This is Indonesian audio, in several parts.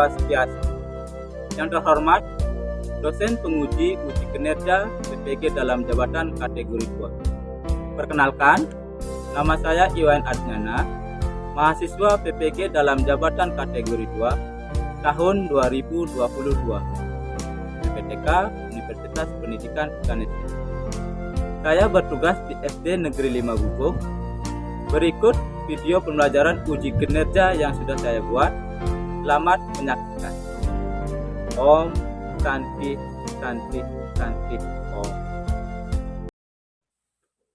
Mahasiswa Setiasi. Yang terhormat, dosen penguji uji kinerja PPG dalam jabatan kategori 2. Perkenalkan, nama saya Iwan Adnana, mahasiswa PPG dalam jabatan kategori 2 tahun 2022. PPTK Universitas Pendidikan Indonesia. Saya bertugas di SD Negeri 5 Bubuk. Berikut video pembelajaran uji kinerja yang sudah saya buat. Selamat menyaksikan. Om Santi Santi Santi Om.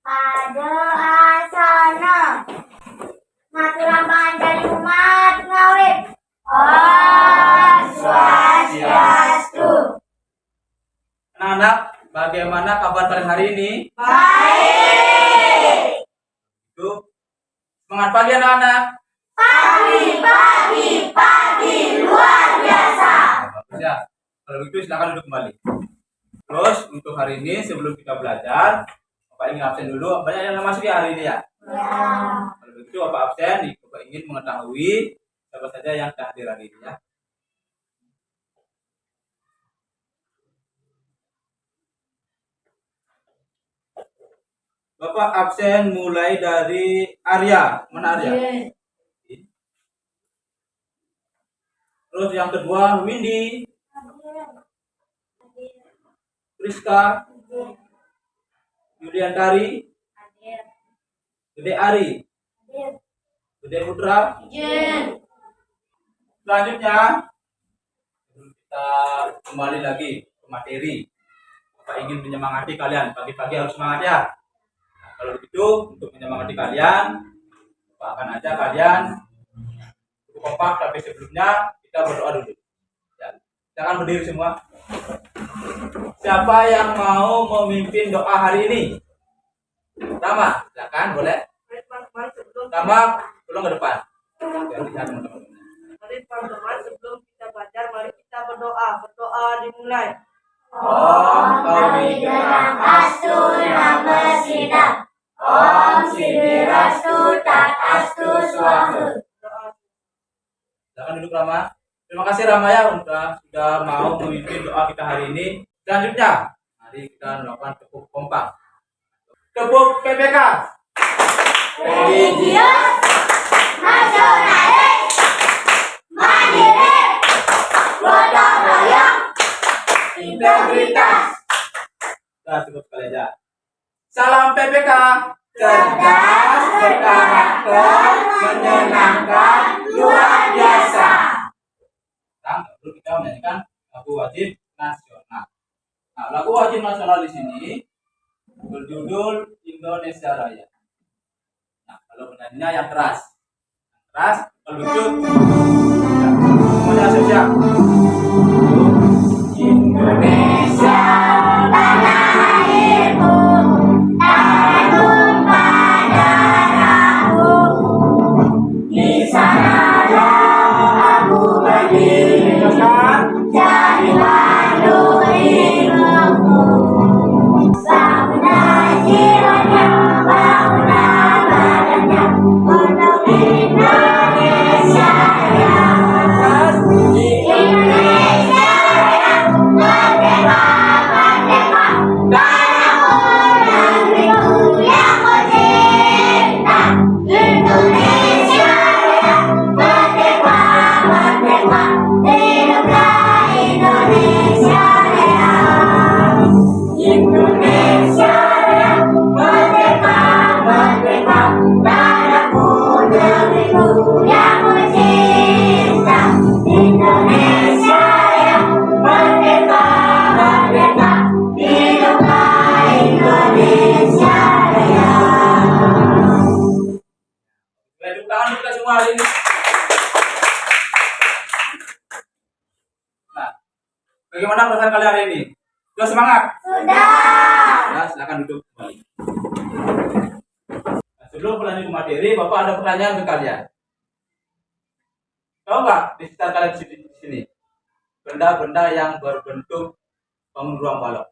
Pada asana ngaturan panjang umat ngawit. Om Swastiastu. Anak-anak, bagaimana kabar kalian hari ini? Baik. Semangat pagi anak-anak. Pagi luar biasa. Ya, kalau begitu silakan duduk kembali. Terus untuk hari ini sebelum kita belajar, Bapak ingin absen dulu. Banyak yang masuk ya hari ini ya. Ya. Kalau begitu Bapak absen, Bapak ingin mengetahui siapa saja yang tak hadir hari ini ya. Bapak absen mulai dari Arya. Mana Arya? Terus yang kedua Windy, Priska, Yuliantari, Gede Ari, Gede Putra. Selanjutnya kita kembali lagi ke materi. Bapak ingin menyemangati kalian. Pagi-pagi harus semangat ya. Nah, kalau begitu untuk menyemangati kalian, Bapak akan ajak kalian cukup kompak, tapi sebelumnya kita berdoa dulu. Ya, jangan berdiri semua. Siapa yang mau memimpin doa hari ini? Rama, silakan boleh. Rama, tolong ke depan. Biar lihat teman-teman. Mari teman-teman sebelum kita belajar, mari kita berdoa. Berdoa dimulai. Om kami dengan astu nama sidang. Om sidirastu tak astu swahu. Silakan duduk Rama. Terima kasih Rama ya sudah mau memimpin doa kita hari ini. Selanjutnya, mari kita melakukan tepuk kompak. Tepuk PPK. Religius, nasionalis, mandiri, gotong royong, integritas. Nah, cukup sekali aja. Salam PPK. Cerdas, berkarakter, menyenangkan, luar biasa. Sekarang baru kita menyanyikan lagu wajib nasional. Nah, lagu wajib nasional di sini berjudul Indonesia Raya. Nah, kalau penyanyinya yang keras, kalau begitu, semuanya siap-siap. Indonesia, tanah airku, tanah tumpah darahku. Di sanalah aku berdiri, jadi pandu hidupku. Bangunlah jiwanya, bangunlah badannya, untuk Indonesia Raya. Indonesia Raya, merdeka, merdeka, tanahku, negeriku yang ku cinta. Indonesia Raya, merdeka, merdeka, hiduplah Indonesia Raya. Indonesia Raya, merdeka, merdeka, tanahku, negeriku yang ku cinta. Indonesia Raya, merdeka, merdeka, hiduplah Indonesia Raya. Tepuk tangan kita semua hari ini. Nah, bagaimana perasaan kalian hari ini? Sudah semangat? Sudah. Nah, silakan duduk kembali. Nah, sebelum lanjut ke materi, Bapak ada pertanyaan ke kalian. Tahu nggak di sekitar kalian di sini benda-benda yang berbentuk bangun ruang balok?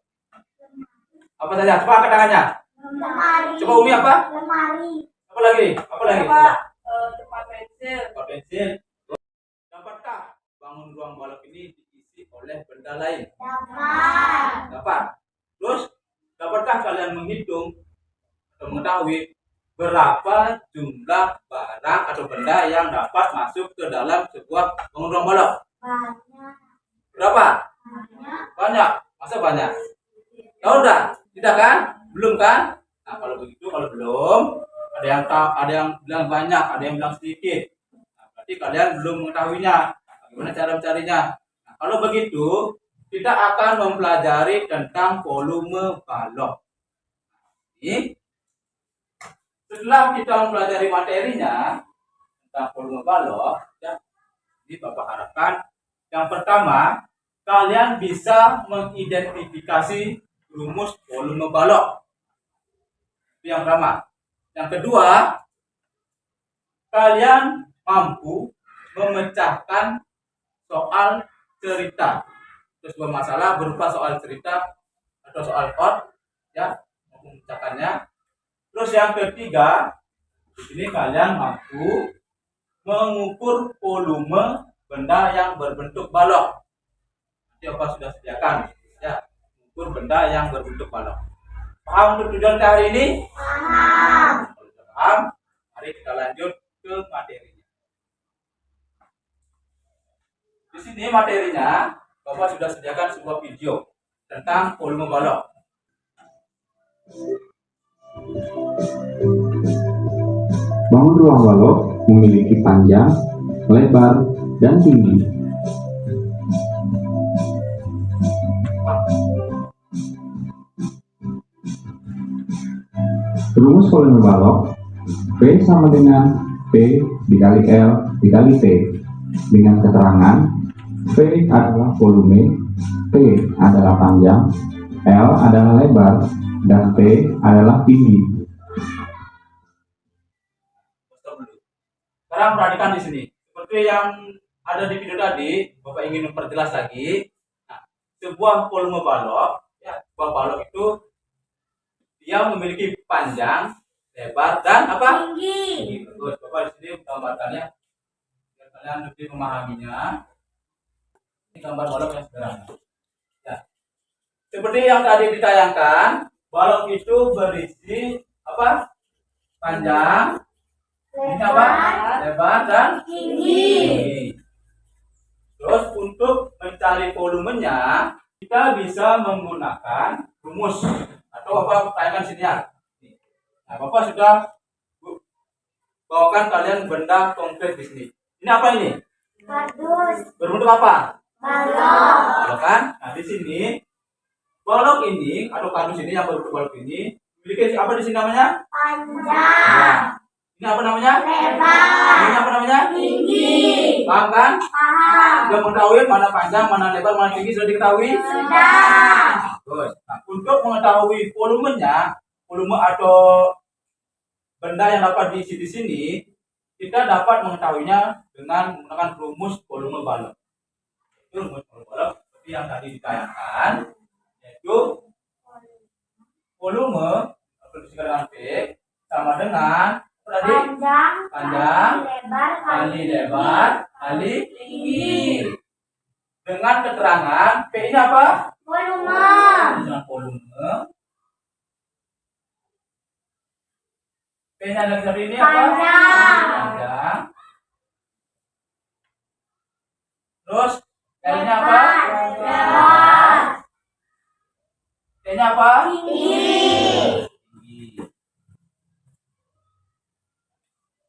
Apa saja? Coba angkat tangannya. Lemari. Coba Umi apa? Lemari. Apa lagi? Apa lagi? Tempat pensil. Tempat pensil. Dapatkah bangun ruang balok ini diisi oleh benda lain? Dapat. Dapat. Terus, dapatkah kalian menghitung atau mengetahui berapa jumlah barang atau benda yang dapat masuk ke dalam sebuah bangun ruang balok? Banyak. Berapa? Banyak. Banyak. Masa banyak? Tahu udah? Tidak kan? Belum kan? Nah, kalau begitu, kalau belum, ada yang tahu, ada yang bilang banyak, ada yang bilang sedikit. Nah, berarti kalian belum mengetahuinya. Bagaimana cara mencarinya? Nah, kalau begitu, kita akan mempelajari tentang volume balok. Ini, setelah kita mempelajari materinya tentang volume balok, ya, ini Bapak harapkan yang pertama, kalian bisa mengidentifikasi rumus volume balok. Itu yang pertama. Yang kedua, kalian mampu memecahkan soal cerita. Itu sebuah masalah berupa soal cerita atau soal chord, ya, mampu memecahkannya. Terus yang ketiga, di sini kalian mampu mengukur volume benda yang berbentuk balok. Nanti Bapak sudah sediakan, ya, mengukur benda yang berbentuk balok. Paham untuk tujuan hari ini? Paham. Kalau sudah paham, mari kita lanjut ke materinya. Di sini materinya, Bapak sudah sediakan sebuah video tentang volume balok. Bangun ruang balok memiliki panjang, lebar, dan tinggi. Rumus volume balok V sama dengan P dikali L dikali T, dengan keterangan V adalah volume, P adalah panjang, L adalah lebar, dan T adalah tinggi. Sekarang perhatikan di sini, seperti yang ada di video tadi, Bapak ingin memperjelas lagi. Nah, sebuah volume balok, ya, sebuah balok itu dia memiliki panjang, lebar, dan apa? Tinggi. Terus Bapak di sini gambarkannya, biar kalian lebih memahaminya. Ini gambar balok yang sederhana. Ya. Seperti yang tadi ditayangkan, balok itu berisi apa? Panjang, ini apa? Lebar, dan Tinggi. Terus untuk mencari volumenya, kita bisa menggunakan rumus atau Bapak tanyakan sini ya. Nah, Bapak sudah bawakan kalian benda konkret di sini. Ini apa ini? Kardus. Berbentuk apa? Balok. Balok kan? Nah, di sini balok ini atau kardus ini yang berbentuk balok ini memiliki apa di sini namanya? Panjang. Nah, ini apa namanya? Lebar. Ini apa namanya? Tinggi. Paham kan? Paham. Sudah mengetahui mana panjang, mana lebar, mana tinggi, sudah diketahui? Sudah. Terus, nah, untuk mengetahui volumenya, volume atau benda yang dapat diisi di sini, kita dapat mengetahuinya dengan menggunakan rumus volume balok. Itu rumus volume balok seperti yang tadi ditayangkan, yaitu volume atau disingkat dengan V sama dengan apa tadi? Panjang, kali lebar, kali tinggi. Dengan keterangan P ini apa? Volume. Dengan volume. P-nya dari tadi ini apa? Panjang. Panjang. Terus L-nya apa? Lebar. T-nya apa? Tinggi. Tinggi.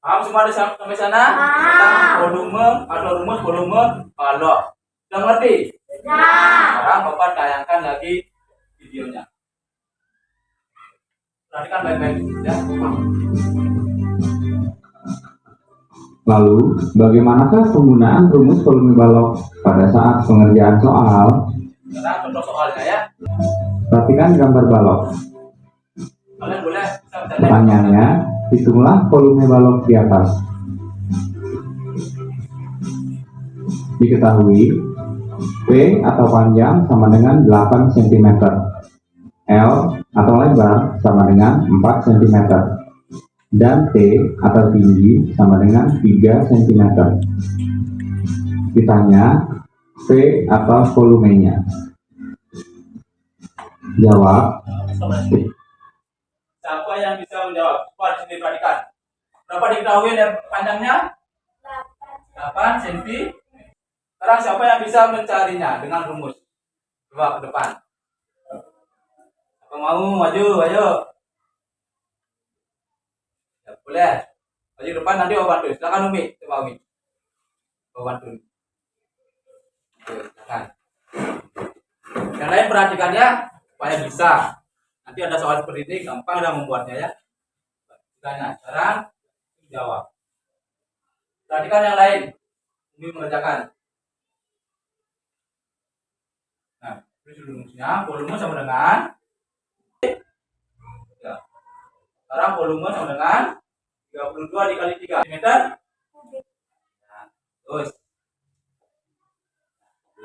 Paham semua sampai sana? Paham. Tentang volume atau rumus volume balok. Sudah ngerti? Sudah. Sekarang Bapak tayangkan lagi videonya. Perhatikan baik-baik ya. Lalu, bagaimanakah penggunaan rumus volume balok pada saat pengerjaan soal? Sekarang contoh soalnya ya. Perhatikan gambar balok. Kalian boleh bisa bertanya. Pertanyaannya, hitunglah volume balok di atas. Diketahui, P atau panjang sama dengan 8 cm, L atau lebar sama dengan 4 cm, dan T atau tinggi sama dengan 3 cm. Ditanya P atau volumenya. Jawab. Siapa yang bisa menjawab? Coba di sini perhatikan. Berapa diketahui panjangnya? 8 cm. Sekarang siapa yang bisa mencarinya dengan rumus? Coba ke depan. Apa mau maju? Ayo. Ya, boleh. Maju ke depan nanti Om bantu. Silakan Umi. Coba Umi. Om bantu. Oke, silakan. Yang lain perhatikan ya, supaya bisa. Nanti ada soal seperti ini, gampang dah membuatnya ya. Tanya, sekarang jawab. Perhatikan yang lain. Umi mengerjakan. Nah, terus rumusnya, volume sama dengan ya. Sekarang volume sama dengan 32 dikali 3 cm. Nah, terus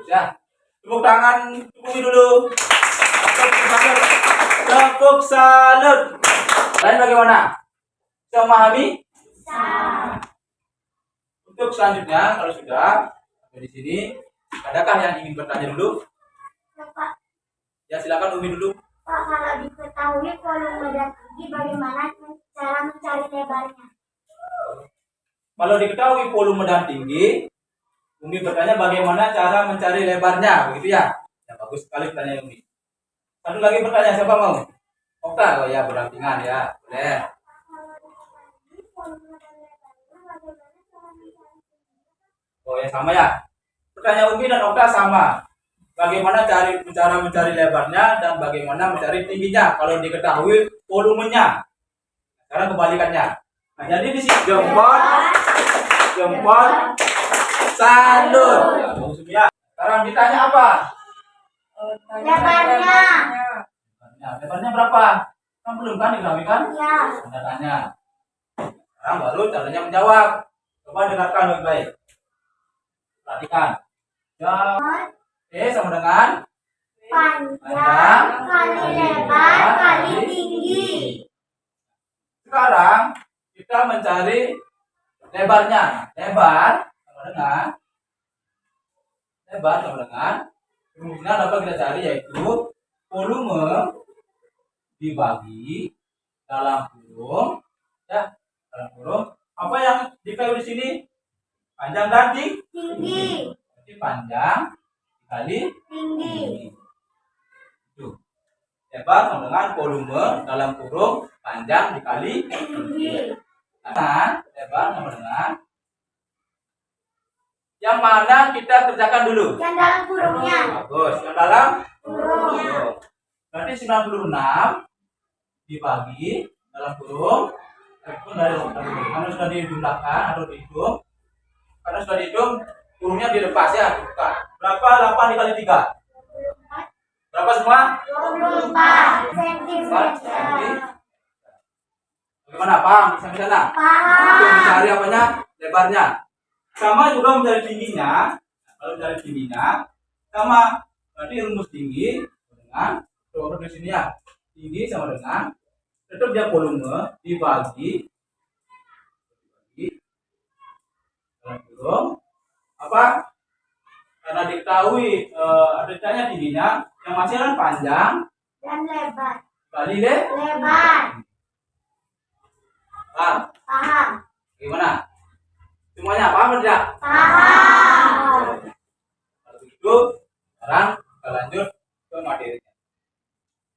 ya. Tepuk tangan Umi dulu. Tepuk salut. Lain bagaimana? Bisa memahami? Untuk selanjutnya, kalau sudah sampai di sini, adakah yang ingin bertanya dulu? Pak, Ya silakan Umi dulu. Pak, kalau diketahui volume dan tinggi, bagaimana cara mencari lebarnya? Kalau diketahui volume dan tinggi, Umi bertanya bagaimana cara mencari lebarnya, begitu ya? Ya bagus sekali pertanyaan Umi. Satu lagi bertanya, siapa mau? Okta, oh ya berdampingan ya, boleh. Oh ya sama ya. Pertanyaan Umi dan Okta sama. Bagaimana cara mencari lebarnya dan bagaimana mencari tingginya kalau diketahui volumenya. Sekarang kebalikannya. Nah, jadi di sini jempol, salut. Ya, bagus ya. Sekarang ditanya apa? Lebarnya. Lebarnya berapa? Kan belum kan diketahui kan? Ya. Anda tanya. Sekarang baru caranya menjawab. Coba dengarkan baik-baik. Perhatikan. Jawab. Sama dengan Panjang kali lebar kali tinggi. Sekarang kita mencari lebarnya. Lebar sama dengan rumusnya dapat kita cari yaitu volume dibagi dalam kurung ya, dalam kurung apa yang dikali di sini panjang dan Tinggi. Berarti panjang dikali Tinggi. itu. Lebar sama dengan volume dalam kurung panjang dikali Tinggi. Nah, lebar sama dengan yang mana kita kerjakan dulu? Yang dalam kurungnya. Bagus, yang dalam Kurung. kurung. Berarti 96 dibagi dalam kurung itu dari karena sudah dijumlahkan atau dihitung. Karena sudah dihitung kurungnya dilepas ya, dibuka. Berapa 8 dikali 3? Berapa semua? 24 cm. Bagaimana? Paham? Bisa di sana? Untuk Paham. mencari apanya? Lebarnya. Sama juga mencari tingginya. Kalau mencari tingginya sama, berarti rumus tinggi dengan coba di sini ya. Tinggi sama dengan tetap dia volume dibagi dalam kurung apa? Karena diketahui adanya tingginya yang masih kan panjang Dan lebar. kali deh. Lebar. Paham? Paham. Gimana? Semuanya paham tidak? Paham. Kalau begitu, sekarang kita lanjut ke materinya.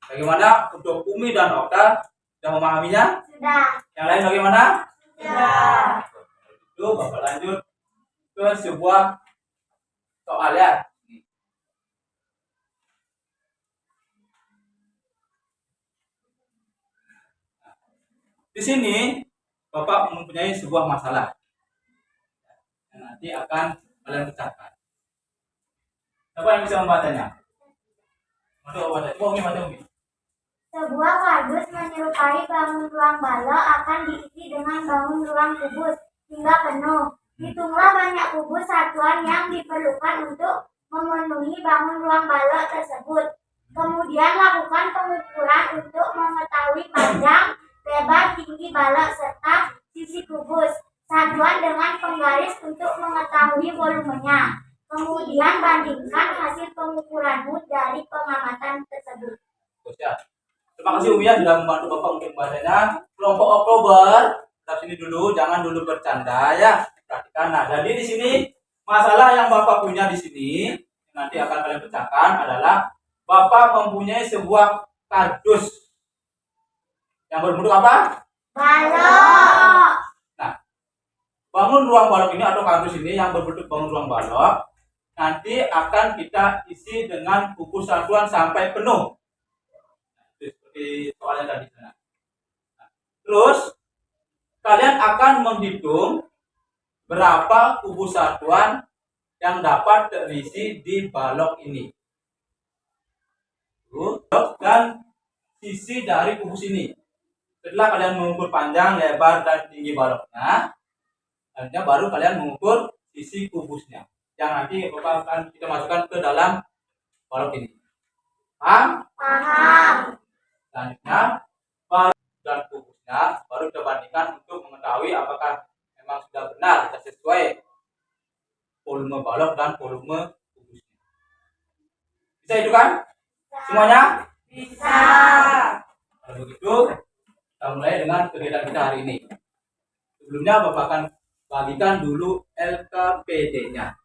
Bagaimana untuk Umi dan Okta sudah memahaminya? Sudah. Yang lain bagaimana? Sudah. Itu Bapak lanjut ke sebuah soal ya. Di sini Bapak mempunyai sebuah masalah yang nanti akan kalian pecahkan. Siapa yang bisa membacanya? Coba baca. Coba Umi baca Umi. Sebuah kardus menyerupai bangun ruang balok akan diisi dengan bangun ruang kubus hingga penuh. Hitunglah banyak kubus satuan yang diperlukan untuk memenuhi bangun ruang balok tersebut. Kemudian lakukan pengukuran untuk mengetahui panjang, lebar, tinggi balok serta sisi kubus. Satuan dengan penggaris untuk mengetahui volumenya. Kemudian bandingkan hasil pengukuranmu dari pengamatan tersebut. Terus ya. Terima kasih Umi ya sudah membantu Bapak untuk membacanya. Kelompok Oktober, tetap sini dulu, jangan dulu bercanda ya. Perhatikan. Nah, jadi di sini masalah yang Bapak punya di sini nanti akan kalian pecahkan adalah Bapak mempunyai sebuah kardus yang berbentuk apa? Balok. Nah, bangun ruang balok ini atau kardus ini yang berbentuk bangun ruang balok nanti akan kita isi dengan buku satuan sampai penuh. Seperti soalnya tadi sana. Nah, terus kalian akan menghitung berapa kubus satuan yang dapat terisi di balok ini. Dan sisi dari kubus ini. Setelah kalian mengukur panjang, lebar, dan tinggi baloknya, akhirnya baru kalian mengukur sisi kubusnya. Yang nanti Bapak akan kita masukkan ke dalam balok ini. Paham? Paham. Selanjutnya, balok dan kubusnya baru kita bandingkan untuk mengetahui apakah memang sudah benar dan sesuai volume balok dan volume kubusnya. Bisa itu kan? Semuanya? Bisa. Kalau begitu, kita mulai dengan kegiatan kita hari ini. Sebelumnya Bapak akan bagikan dulu LKPD-nya.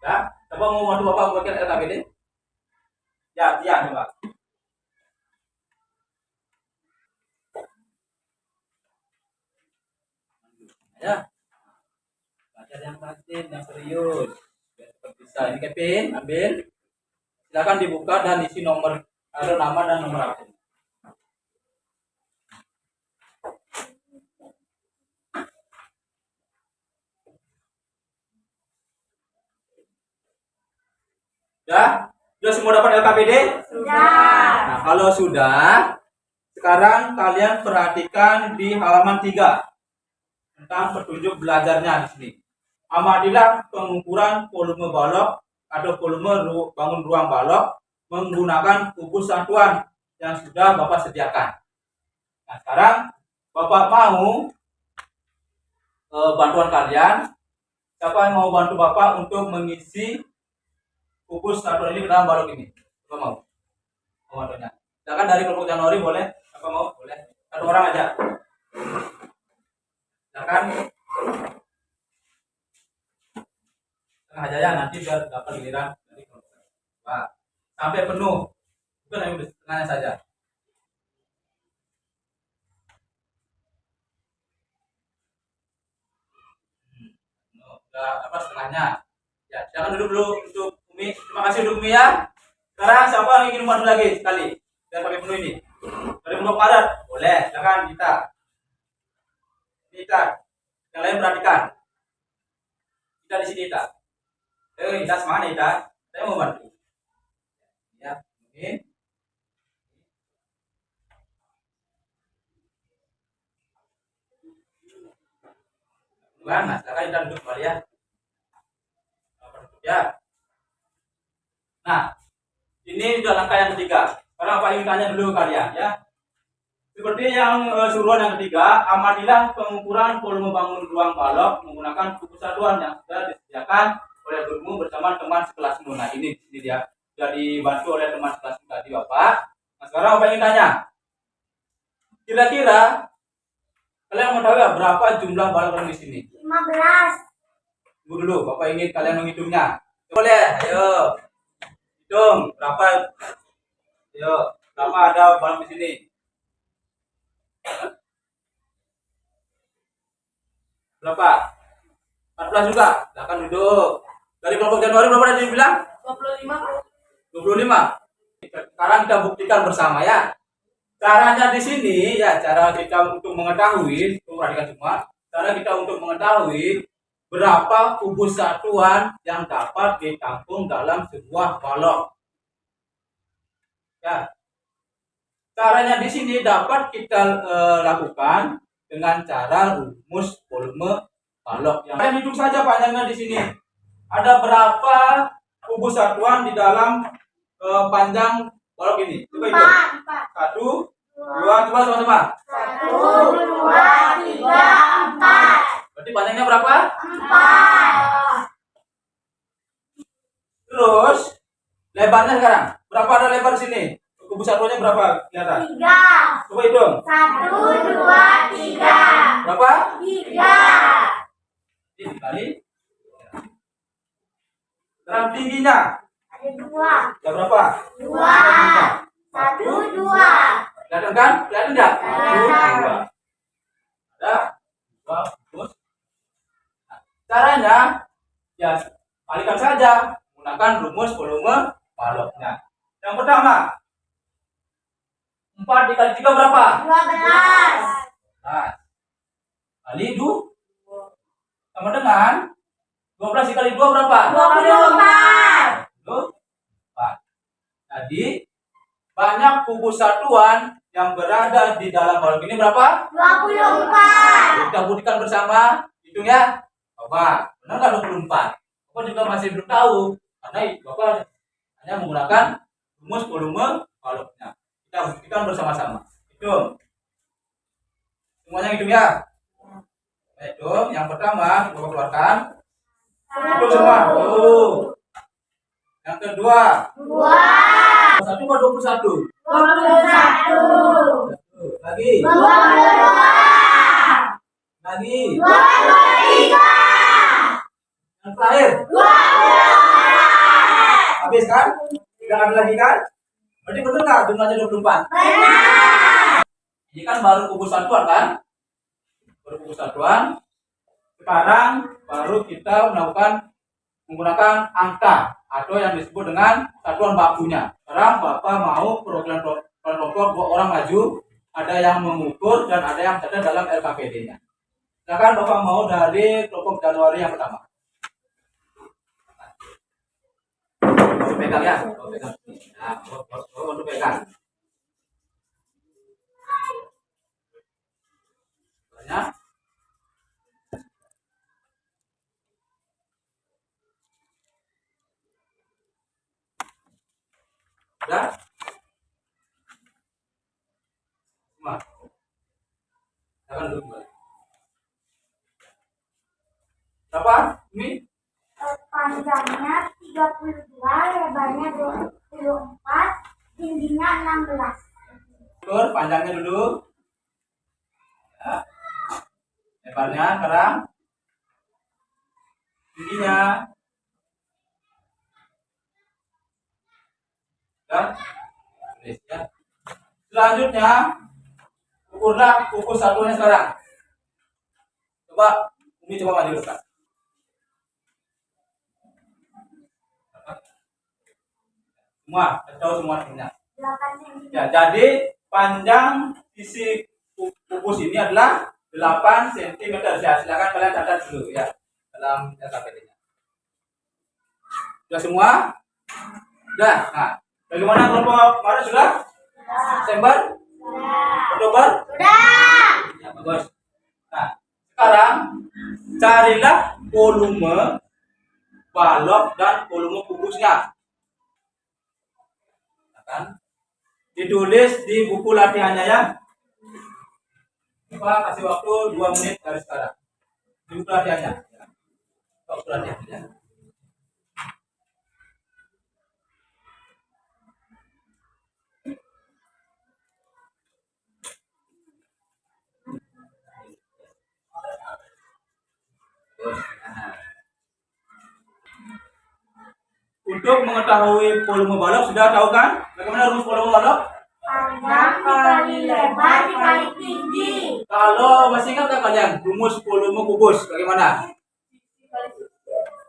Ya, coba mau bantu Bapak membagikan LKPD? Ya, coba. Ya, baca yang rajin, yang serius. Biar cepat bisa. Ini Kevin, ambil. Silakan dibuka dan isi nomor, ada nama dan nomor akun. Sudah semua dapat LKPD? Sudah. Nah, kalau sudah, sekarang kalian perhatikan di halaman 3 tentang petunjuk belajarnya di sini. Amatilah pengukuran volume balok atau volume bangun ruang balok menggunakan kubus satuan yang sudah Bapak sediakan. Nah, sekarang Bapak mau bantuan kalian. Siapa yang mau bantu Bapak untuk mengisi kubus satuan ini ke dalam balok ini? Siapa mau? Mau bantunya? Silakan dari kelompok Januari boleh? Apa mau? Boleh. Satu orang aja. Silakan. Tengah aja ya, nanti biar dapat giliran dari kelompok. Nah, sampai penuh. Bukan hanya setengahnya saja. Udah apa setengahnya? Ya, silakan duduk dulu untuk Umi. Terima kasih untuk Umi ya. Sekarang siapa yang ingin bantu lagi sekali? Biar sampai penuh ini. Dari kelompok padat, boleh. Silakan kita. Kita. Yang lain perhatikan. Kita di sini kita. Kita semangat kita. Saya mau bantu. Ya, mungkin. Nah, sekarang kita duduk kembali ya. Ya. Nah, ini sudah langkah yang ketiga. Sekarang apa yang tanya dulu kalian ya. Seperti yang suruhan yang ketiga, amatilah pengukuran volume bangun ruang balok menggunakan kubus satuan yang sudah disediakan oleh gurumu bersama teman sekelasmu. Nah, ini dia sudah dibantu oleh teman sekelasmu tadi Bapak. Nah, sekarang apa yang tanya? Kira-kira kalian mau tahu ya berapa jumlah balok yang di sini? 15. Tunggu dulu, Bapak ingin kalian menghitungnya. Boleh, ayo. Hitung berapa? Ayo, berapa ada balok di sini? Berapa? 14 juga. Silakan duduk. Dari kelompok Januari berapa tadi bilang? 25. 25. Sekarang kita buktikan bersama ya. Caranya di sini ya, cara kita untuk mengetahui, perhatikan semua. Cara kita untuk mengetahui berapa kubus satuan yang dapat ditampung dalam sebuah balok. Ya. Caranya di sini dapat kita lakukan dengan cara rumus volume balok. Yang kalian hitung saja panjangnya di sini. Ada berapa kubus satuan di dalam panjang balok ini? Coba hitung. 1, 2, coba sama-sama. 1, 2, 3, 4. Berarti panjangnya berapa? 4. Terus lebarnya sekarang. Berapa ada lebar sini? Kubus satuannya berapa? Kelihatan. 3. Coba hitung. 1, 2, 3. Berapa? 3. Ini dikali. Sekarang tingginya. Ada 2. Ya berapa? 2. 1, 2. Kelihatan kan? Kelihatan enggak? Kelihatan. 2. Ada 2 kubus. Nah, caranya ya kalikan saja menggunakan rumus volume baloknya. Yang pertama, 4 dikali 3 berapa? 12. Nah, kali 2 sama dengan 12 dikali 2 berapa? 24. 24. Jadi banyak kubus satuan yang berada di dalam balok ini berapa? 24. Kita buktikan bersama. Hitung ya. Bapak, benar nggak 24? Bapak juga masih belum tahu karena Bapak hanya menggunakan rumus volume baloknya. Kita buktikan bersama-sama. Hitung. Semuanya hitung ya. Hitung. Yang pertama Bapak keluarkan. Hitung semua. Yang kedua. 2. 1 per 21. 21. Lagi. 22. Lagi. 23. Yang terakhir. 24. Habis kan? Tidak ada lagi kan? Berarti betul nggak jumlahnya 24? Benar. Ini kan baru kubus satuan kan? Baru kubus satuan. Sekarang baru kita menggunakan angka atau yang disebut dengan satuan bakunya. Sekarang Bapak mau perwakilan kelompok 2 orang maju, ada yang mengukur dan ada yang mencatat dalam LKPD-nya. Silakan Bapak mau dari kelompok Januari yang pertama. Baru pegang ya, baru pegang. Nah, baru pegang. Banyak. Sudah? Semua. Silakan duduk kembali. Berapa? Ini? Panjangnya 32, lebarnya 24, tingginya 16. Ukur panjangnya dulu. Ya. Lebarnya sekarang. Tingginya. Ya. Tulis ya. Selanjutnya ukurlah kubus satuannya sekarang. Coba maju dekat. Semua, tahu semua punya. 8 cm. Ya, jadi panjang sisi kubus ini adalah 8 cm. Ya, silakan kalian catat dulu ya dalam LKPD-nya. Sudah semua? Sudah. Nah, bagaimana kelompok kemarin sudah? Desember? Oktober? Sudah. Ya, bagus. Nah, sekarang carilah volume balok dan volume kubusnya. Kan? Ditulis di buku latihannya ya. Coba kasih waktu 2 menit dari sekarang. Di buku latihannya. Ya. Buku latihannya. Untuk mengetahui volume balok sudah tahu kan? Bagaimana rumus volume balok? Panjang dikali lebar dikali tinggi. Kalau masih ingat nggak kalian rumus volume kubus bagaimana?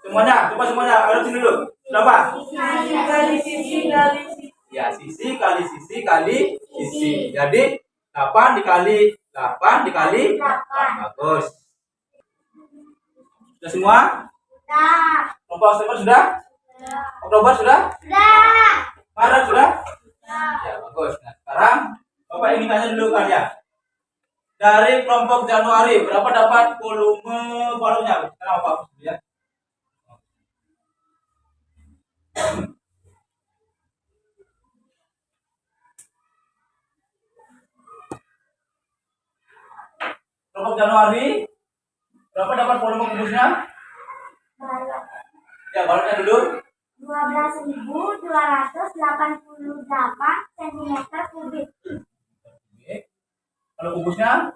Semuanya, coba semuanya. Ayo sini dulu. Berapa? Sisi kali sisi kali sisi. Ya, sisi kali sisi kali sisi. Jadi 8 dikali 8 dikali 8. Bagus. Sudah semua? Sudah. Kelompok September sudah? Oktober sudah? Sudah. Maret sudah? Sudah. Ya, bagus. Nah, sekarang Bapak ingin tanya dulu kalian. Dari kelompok Januari, berapa dapat volume baloknya? Sekarang Bapak ya. Kelompok Januari, berapa dapat volume kubusnya? Balok Ya, baloknya dulu. 2 12.288 cm kubik. Oke. Kalau kubusnya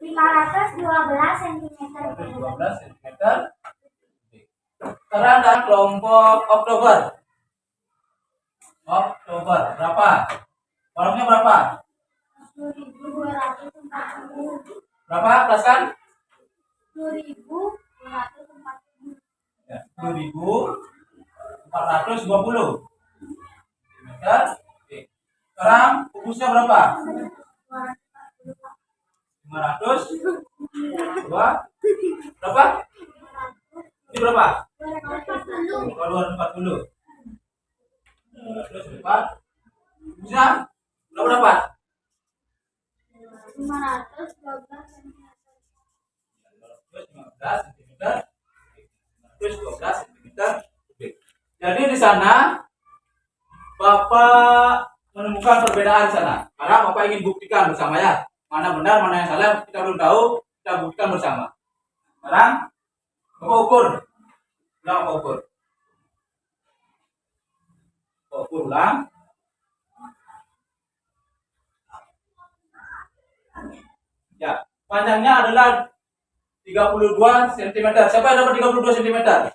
512 cm kubik. 12 cm. Sekarang ada kelompok Oktober. Oktober berapa? Volume berapa? 10.240. Berapa? Kelaskan? 10.240. Ya, 10.420 cm. Oke. Sekarang kubusnya berapa? 500. Dua. Berapa? Ini berapa? 240. Terus berapa? Kubusnya berapa? 512 cm. 15 cm. 112 cm. Jadi di sana Bapak menemukan perbedaan di sana. Karena Bapak ingin buktikan bersama ya. Mana benar, mana yang salah, kita belum tahu, kita buktikan bersama. Sekarang Bapak ukur. Ulang Bapak ukur. Bapak ukur ulang. Ya, panjangnya adalah 32 cm. Siapa yang dapat 32 cm? Nah.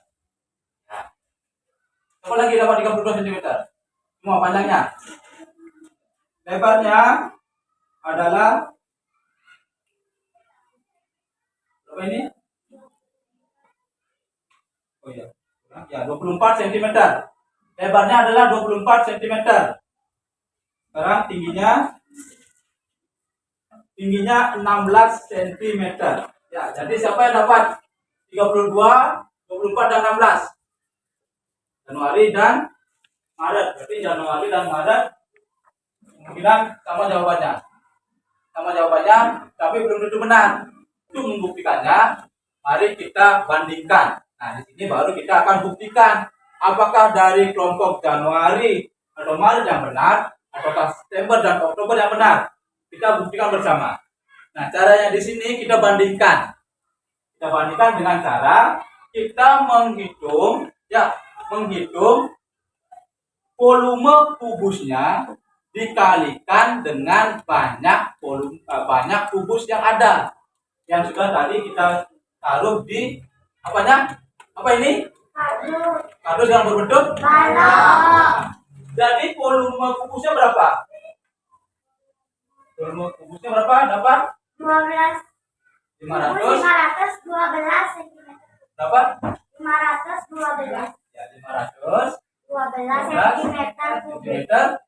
Siapa lagi dapat 32 cm? Semua panjangnya. Lebarnya adalah berapa ini? Oh iya. Ya, 24 cm. Lebarnya adalah 24 cm. Sekarang tingginya 16 cm. Ya, jadi siapa yang dapat 32, 24 dan 16? Januari dan Maret. Berarti Januari dan Maret kemungkinan sama jawabannya. Sama jawabannya, tapi belum tentu benar. Untuk membuktikannya, mari kita bandingkan. Nah, di sini baru kita akan buktikan apakah dari kelompok Januari atau Maret yang benar, ataukah September dan Oktober yang benar. Kita buktikan bersama. Nah, caranya di sini kita bandingkan. Kita bandingkan dengan cara kita menghitung volume kubusnya dikalikan dengan banyak kubus yang ada. Yang sudah tadi kita taruh di apanya? Apa ini? Kardus yang berbentuk balok. Jadi volume kubusnya berapa? Volume kubusnya berapa? Dapat 500 512 cm. berapa? 512 Ya, 512 cm kubik. cm.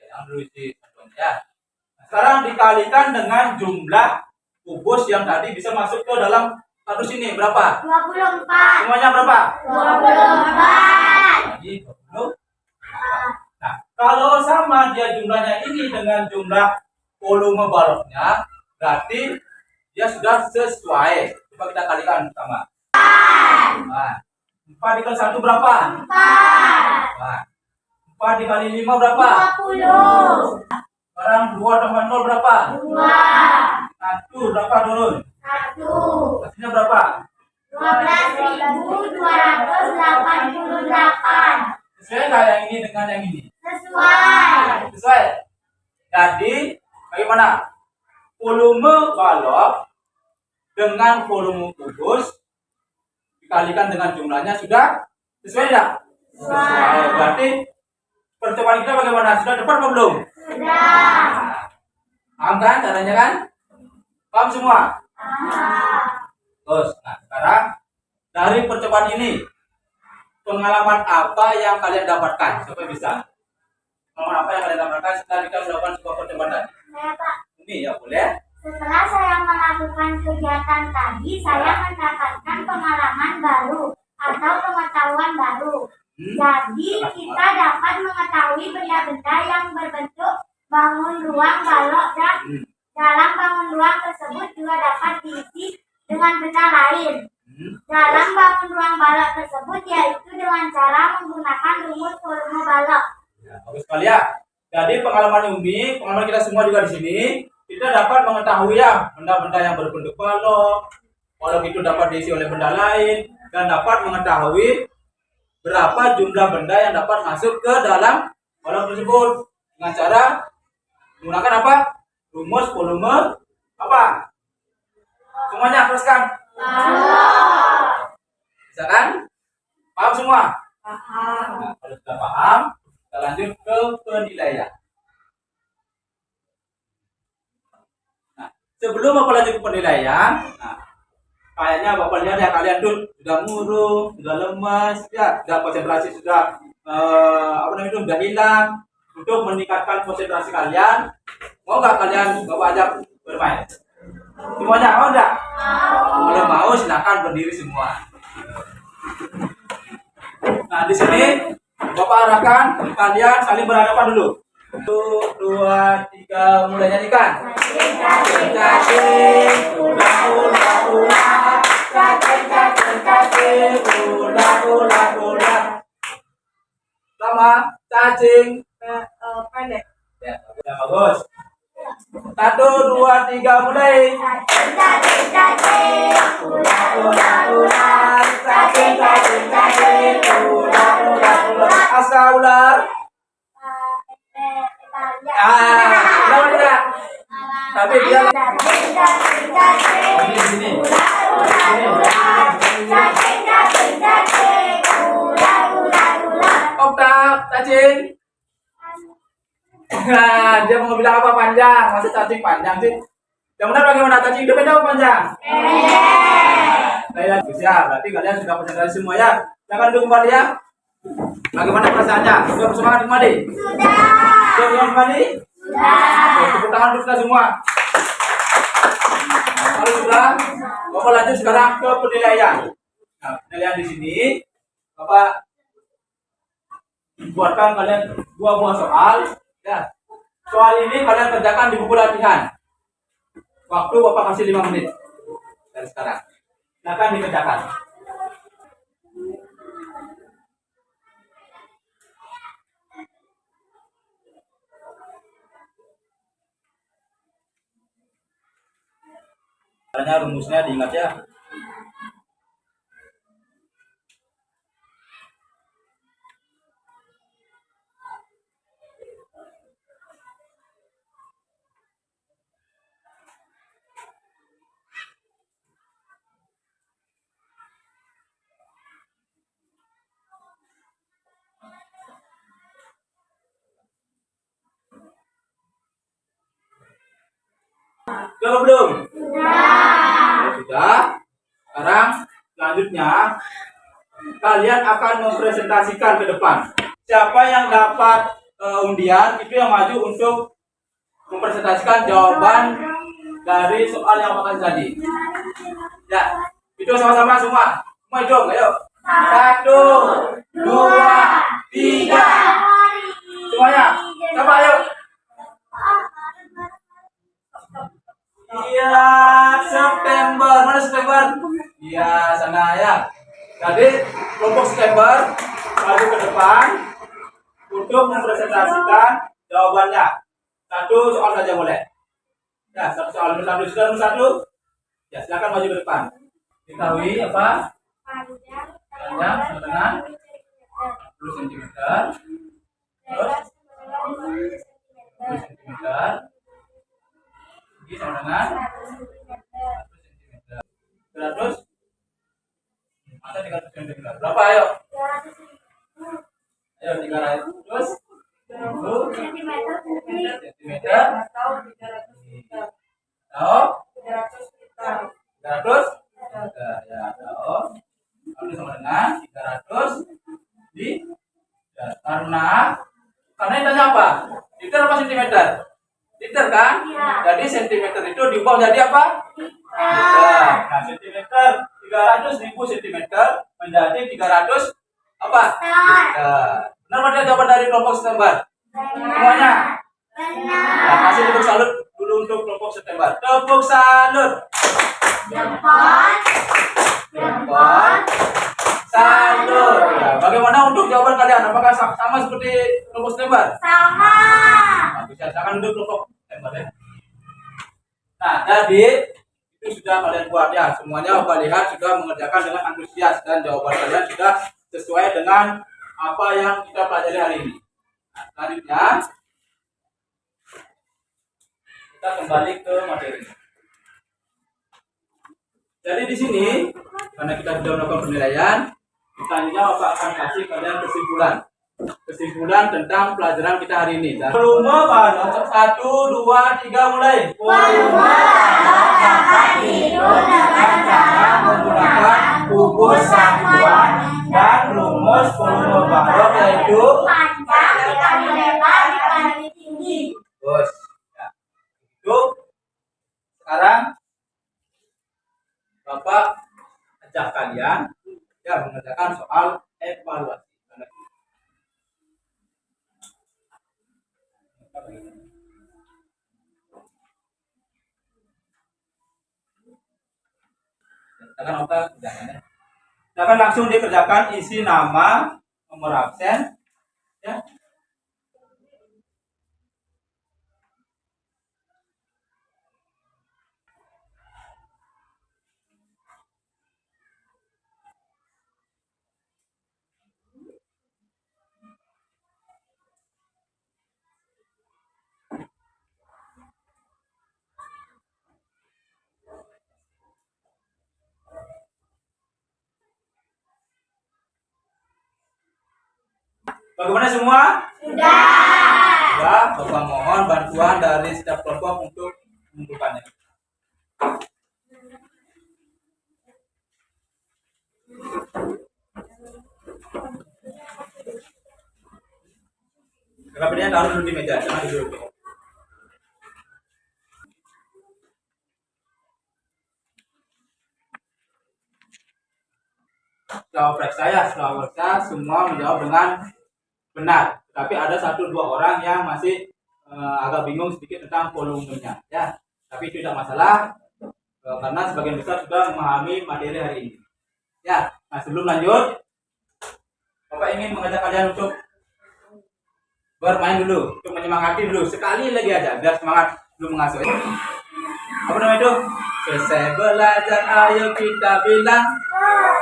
Yang dulu isi satuannya ya. Sekarang dikalikan dengan jumlah kubus yang tadi bisa masuk ke dalam kardus ini berapa? 24. Semuanya berapa? 24. Jadi 20. Nah, kalau sama dia jumlahnya ini dengan jumlah volume baloknya, berarti dia sudah sesuai. Coba kita kalikan sama. 4 dikali 1 berapa? 4. 4 dikali 5 berapa? 20. Sekarang 2 tambah 0 berapa? 2. 1 berapa turun? 1. Hasilnya berapa? 12.288. Sesuai nggak yang ini dengan yang ini? Sesuai. Sesuai. Jadi bagaimana? Volume balok dengan volume kubus dikalikan dengan jumlahnya sudah sesuai tidak? Sesuai. Berarti percobaan kita bagaimana? Sudah dapat atau belum? Sudah. Paham kan caranya kan? Paham semua? Terus, nah sekarang dari percobaan ini pengalaman apa yang kalian dapatkan? Siapa yang bisa? Pengalaman apa yang kalian dapatkan setelah kita melakukan sebuah percobaan tadi? Saya, Pak. Ini ya boleh. Setelah saya melakukan kegiatan tadi, saya mendapatkan pengalaman baru atau pengetahuan baru. Jadi, kita dapat mengetahui benda-benda yang berbentuk bangun ruang balok dan dalam bangun ruang tersebut juga dapat diisi dengan benda lain. Dalam bangun ruang balok tersebut yaitu dengan cara menggunakan rumus volume balok. Ya, bagus sekali ya. Jadi pengalaman ini, pengalaman kita semua juga di sini, kita dapat mengetahui ya benda-benda yang berbentuk balok itu dapat diisi oleh benda lain dan dapat mengetahui berapa jumlah benda yang dapat masuk ke dalam kolam tersebut dengan cara menggunakan apa? Rumus volume apa? Semuanya teruskan. Bisa kan? Paham semua? Paham. Nah, kalau sudah paham, kita lanjut ke penilaian. Nah, sebelum Bapak lanjut ke penilaian, nah, kayaknya Bapak lihat ya kalian tuh sudah murung, sudah lemas, ya, sudah konsentrasi sudah sudah hilang. Untuk meningkatkan konsentrasi kalian, mau nggak kalian Bapak ajak bermain? Semuanya mau nggak? Kalau mau silakan berdiri semua. Nah di sini Bapak arahkan kalian saling berhadapan dulu. 1, 2, 3 mulai nyanyikan. Cacing, ulah, cacing, ulah. Sama cacing. Pendek. Ya, bagus. 1, 2, 3 mulai. Cacing, ulah. Asa ular. Ular tidak. Tapi dia di sini. Oktav, cacing. Nah, dia mau bilang apa panjang? Masa cacing panjang sih? Yang benar bagaimana cacing itu pendek apa panjang? Saya siap. Berarti kalian sudah konsentrasi semua ya. Jangan duduk kembali ya. Bagaimana perasaannya? Sudah bersemangat kembali? Sudah bersemangat kembali? Tepuk tangan untuk kita semua. Kalau sudah, Bapak lanjut sekarang ke penilaian. Nah, penilaian di sini, Bapak buatkan kalian 2 buah soal. Ya. Soal ini kalian kerjakan di buku latihan. Waktu Bapak kasih 5 menit dari sekarang. Silakan dikerjakan. Caranya rumusnya diingat ya. Sudah belum? Sudah. Sekarang selanjutnya kalian akan mempresentasikan ke depan. Siapa yang dapat undian itu yang maju untuk mempresentasikan jawaban dari soal yang akan tadi. Ya, itu sama-sama semua. Semua hitung, ayo. 1, 2, 3. Semuanya. Coba ayo. Iya, September. Mana September? Iya, sana ya. Jadi, kelompok September maju ke depan untuk mempresentasikan jawabannya. 1 soal saja boleh. Ya, 1 soal. Nomor 1. Sudah nomor 1? Ya, silakan maju ke depan. Diketahui apa? Panjang sama dengan 10 cm. Terus 10 cm. Ini sama dengan 100 cm. 100? Masa 300 cm? Berapa ayo? Ayo 300 cm. Atau 300 meter. Tahu? 300 meter. 300? Ya, tahu. Lalu sama dengan 300 di ya, karena ini tanya apa? Liter apa sentimeter? Liter kan? Iya. Jadi sentimeter itu diubah jadi apa? Liter. Nah, sentimeter 300.000 sentimeter menjadi 300 apa? Liter. Benar pada jawaban dari kelompok September? Semuanya? Nah, kasih tepuk salut dulu untuk kelompok September. Tepuk salut. Salut. Ya, bagaimana untuk jawaban kalian? Apakah sama seperti kelompok September? Sama. Nah, bisa silakan duduk kelompok September ya. Nah, jadi itu sudah kalian buat ya. Semuanya Bapak lihat sudah mengerjakan dengan antusias dan jawaban kalian sudah sesuai dengan apa yang kita pelajari hari ini. Nah, selanjutnya kita kembali ke materi. Jadi di sini karena kita sudah melakukan penilaian, selanjutnya Bapak akan kasih kalian kesimpulan tentang pelajaran kita hari ini. Volume balok 1, 2, 3 mulai. Volume balok dapat dihitung dengan cara menggunakan kubus satuan dan rumus volume balok yaitu panjang dikali lebar dikali tinggi. bos. Ya. Itu sekarang Bapak ajak kalian mengerjakan soal evaluasi. Silakan langsung dikerjakan, isi nama, nomor absen, ya. Bagaimana semua? Sudah. Bapak mohon bantuan dari setiap kelompok untuk mengumpulkannya. Rapinya taruh dulu di meja, jangan duduk. Setelah periksa semua menjawab dengan benar, tapi ada 1-2 orang yang masih agak bingung sedikit tentang volumenya, ya. Tapi itu tidak masalah karena sebagian besar sudah memahami materi hari ini, ya. Nah, sebelum lanjut, Bapak ingin mengajak kalian untuk bermain dulu, untuk menyemangati dulu sekali lagi aja biar semangat belum mengasuh. Apa namanya itu? Selesai belajar, ayo kita bilang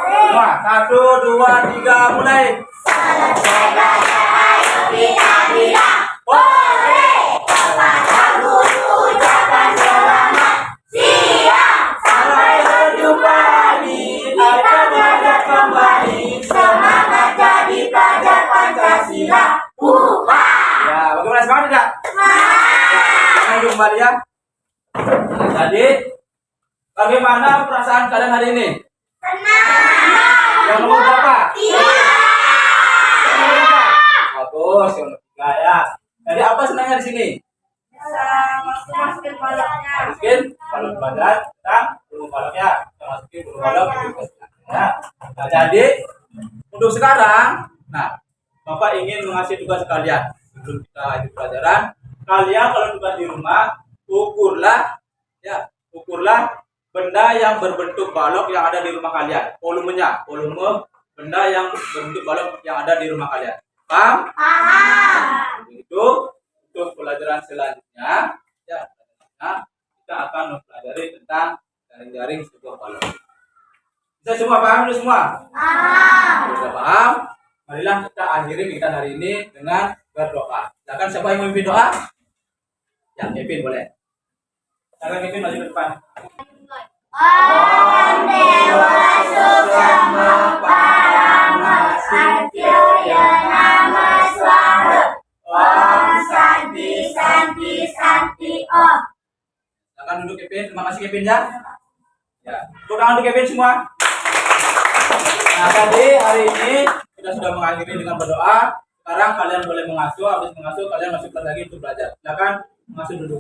semua 1, 2, 3 mulai. Selesai belajar, ayo kita bilang hore. Kepada guru ucapkan selamat siang. Sampai berjumpa lagi, kita belajar kembali. Semangat jadi pelajar Pancasila. Ya, bagaimana semangat tidak? Semangat kembali ya. Nah, jadi bagaimana perasaan kalian hari ini? Yang nomor berapa? Bagus, yang nomor 3 ya. Jadi apa senangnya di sini? Masukin baloknya. Masukin balok badan tentang volume baloknya. Kita masukin volume balok ya. Nah, jadi untuk sekarang, nah, Bapak ingin mengasih tugas kalian sebelum kita lanjut pelajaran. Kalian kalau tugas di rumah, ukurlah benda yang berbentuk balok yang ada di rumah kalian. Volume benda yang berbentuk balok yang ada di rumah kalian. Paham? Itu untuk pelajaran selanjutnya, ya, kita akan mempelajari tentang jaring-jaring sebuah balok. Bisa semua paham dulu semua? Sudah paham? Marilah kita akhiri kegiatan hari ini dengan berdoa. Silakan siapa yang memimpin doa? Ya, mimpin boleh. Silakan mimpin maju ke depan. Om Dewa Suksama Parama Satya Nama Swaha. Om Santi Santi Santi Om. Silakan duduk Kevin. Terima kasih Kevin ya. Ya, tepuk tangan untuk Kevin semua. Nah, tadi hari ini kita sudah mengakhiri dengan berdoa. Sekarang kalian boleh mengasuh. Habis mengasuh kalian masuk kelas lagi untuk belajar. Silakan mengasuh dulu.